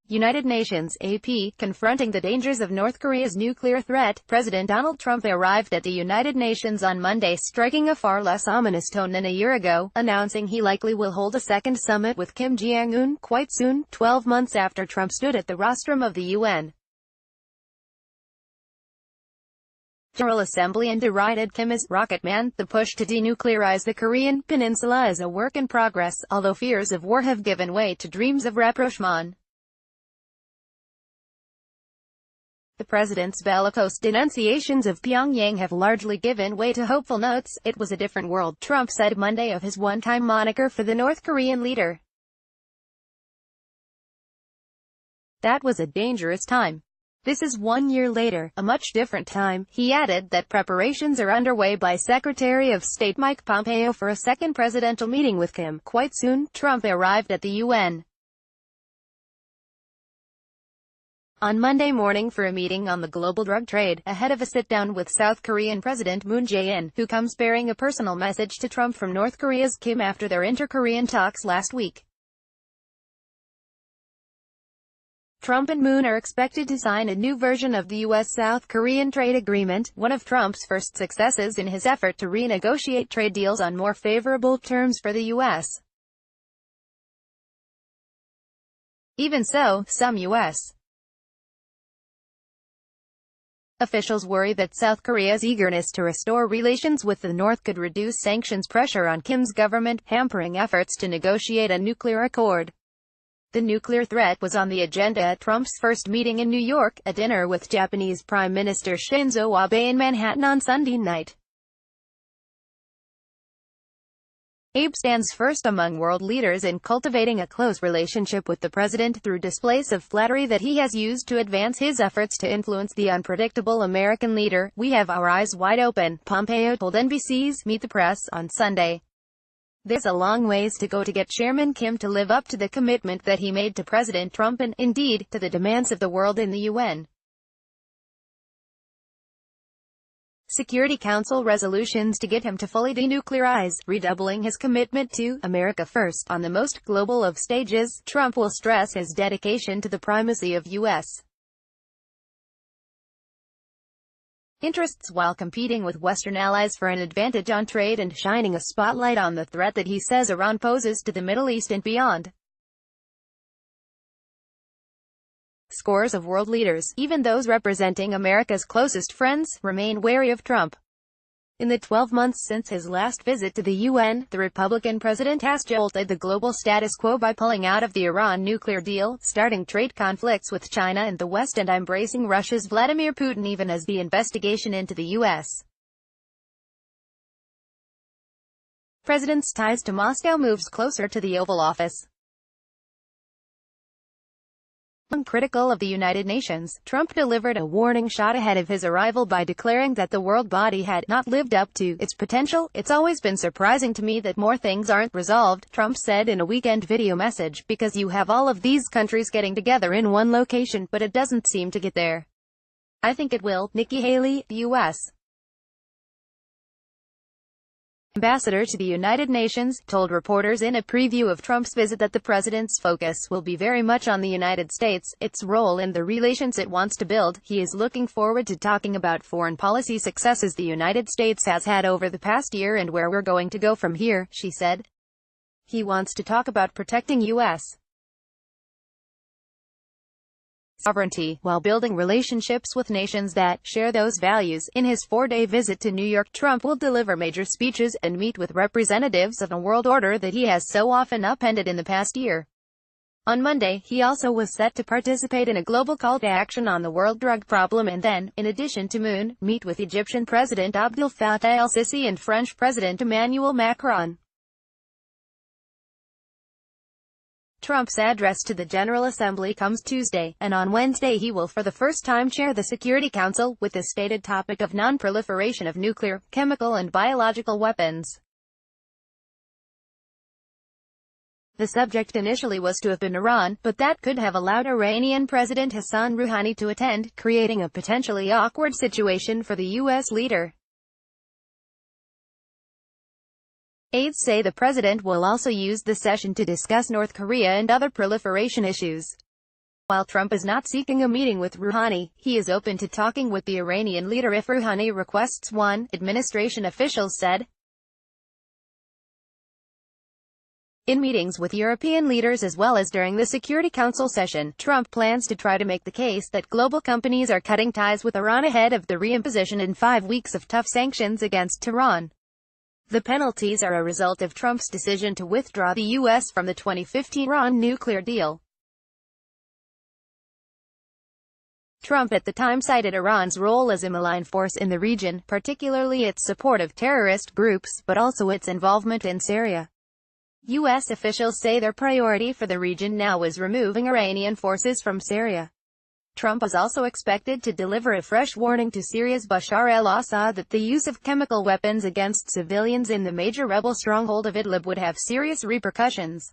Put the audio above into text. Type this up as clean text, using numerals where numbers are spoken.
United Nations, AP, confronting the dangers of North Korea's nuclear threat. President Donald Trump arrived at the United Nations on Monday, striking a far less ominous tone than a year ago, announcing he likely will hold a second summit with Kim Jong Un quite soon, 12 months after Trump stood at the rostrum of the UN General Assembly and derided Kim as "Rocket Man." The push to denuclearize the Korean Peninsula is a work in progress, although fears of war have given way to dreams of rapprochement. The president's bellicose denunciations of Pyongyang have largely given way to hopeful notes. It was a different world, Trump said Monday of his one-time moniker for the North Korean leader. That was a dangerous time. This is 1 year later, a much different time. He added that preparations are underway by Secretary of State Mike Pompeo for a second presidential meeting with Kim. Quite soon, Trump arrived at the UN on Monday morning for a meeting on the global drug trade, ahead of a sit-down with South Korean President Moon Jae-in, who comes bearing a personal message to Trump from North Korea's Kim after their inter-Korean talks last week. Trump and Moon are expected to sign a new version of the U.S.-South Korean trade agreement, one of Trump's first successes in his effort to renegotiate trade deals on more favorable terms for the U.S. Even so, some U.S. officials worry that South Korea's eagerness to restore relations with the North could reduce sanctions pressure on Kim's government, hampering efforts to negotiate a nuclear accord. The nuclear threat was on the agenda at Trump's first meeting in New York, a dinner with Japanese Prime Minister Shinzo Abe in Manhattan on Sunday night. Abe stands first among world leaders in cultivating a close relationship with the president through displays of flattery that he has used to advance his efforts to influence the unpredictable American leader. "We have our eyes wide open," Pompeo told NBC's Meet the Press on Sunday. "There's a long ways to go to get Chairman Kim to live up to the commitment that he made to President Trump and, indeed, to the demands of the world in the UN. Security Council resolutions to get him to fully denuclearize, redoubling his commitment to America first on the most global of stages." Trump will stress his dedication to the primacy of U.S. interests while competing with Western allies for an advantage on trade and shining a spotlight on the threat that he says Iran poses to the Middle East and beyond. Scores of world leaders, even those representing America's closest friends, remain wary of Trump. In the 12 months since his last visit to the UN, the Republican president has jolted the global status quo by pulling out of the Iran nuclear deal, starting trade conflicts with China and the West, and embracing Russia's Vladimir Putin even as the investigation into the U.S. president's ties to Moscow moves closer to the Oval Office. Critical of the United Nations, Trump delivered a warning shot ahead of his arrival by declaring that the world body had not lived up to its potential. "It's always been surprising to me that more things aren't resolved," Trump said in a weekend video message, "because you have all of these countries getting together in one location, but it doesn't seem to get there. I think it will." Nikki Haley, the U.S. ambassador to the United Nations, told reporters in a preview of Trump's visit that the president's focus will be very much on the United States, its role in the relations it wants to build. "He is looking forward to talking about foreign policy successes the United States has had over the past year and where we're going to go from here," she said. He wants to talk about protecting U.S. sovereignty, while building relationships with nations that share those values. In his 4-day visit to New York, Trump will deliver major speeches and meet with representatives of a world order that he has so often upended in the past year. On Monday, he also was set to participate in a global call to action on the world drug problem and then, in addition to Moon, meet with Egyptian President Abdel Fattah el-Sisi and French President Emmanuel Macron. Trump's address to the General Assembly comes Tuesday, and on Wednesday he will for the first time chair the Security Council, with the stated topic of non-proliferation of nuclear, chemical and biological weapons. The subject initially was to have been Iran, but that could have allowed Iranian President Hassan Rouhani to attend, creating a potentially awkward situation for the U.S. leader. Aides say the president will also use the session to discuss North Korea and other proliferation issues. While Trump is not seeking a meeting with Rouhani, he is open to talking with the Iranian leader if Rouhani requests one, administration officials said. In meetings with European leaders as well as during the Security Council session, Trump plans to try to make the case that global companies are cutting ties with Iran ahead of the reimposition in 5 weeks of tough sanctions against Tehran. The penalties are a result of Trump's decision to withdraw the U.S. from the 2015 Iran nuclear deal. Trump at the time cited Iran's role as a malign force in the region, particularly its support of terrorist groups, but also its involvement in Syria. U.S. officials say their priority for the region now is removing Iranian forces from Syria. Trump is also expected to deliver a fresh warning to Syria's Bashar al-Assad that the use of chemical weapons against civilians in the major rebel stronghold of Idlib would have serious repercussions.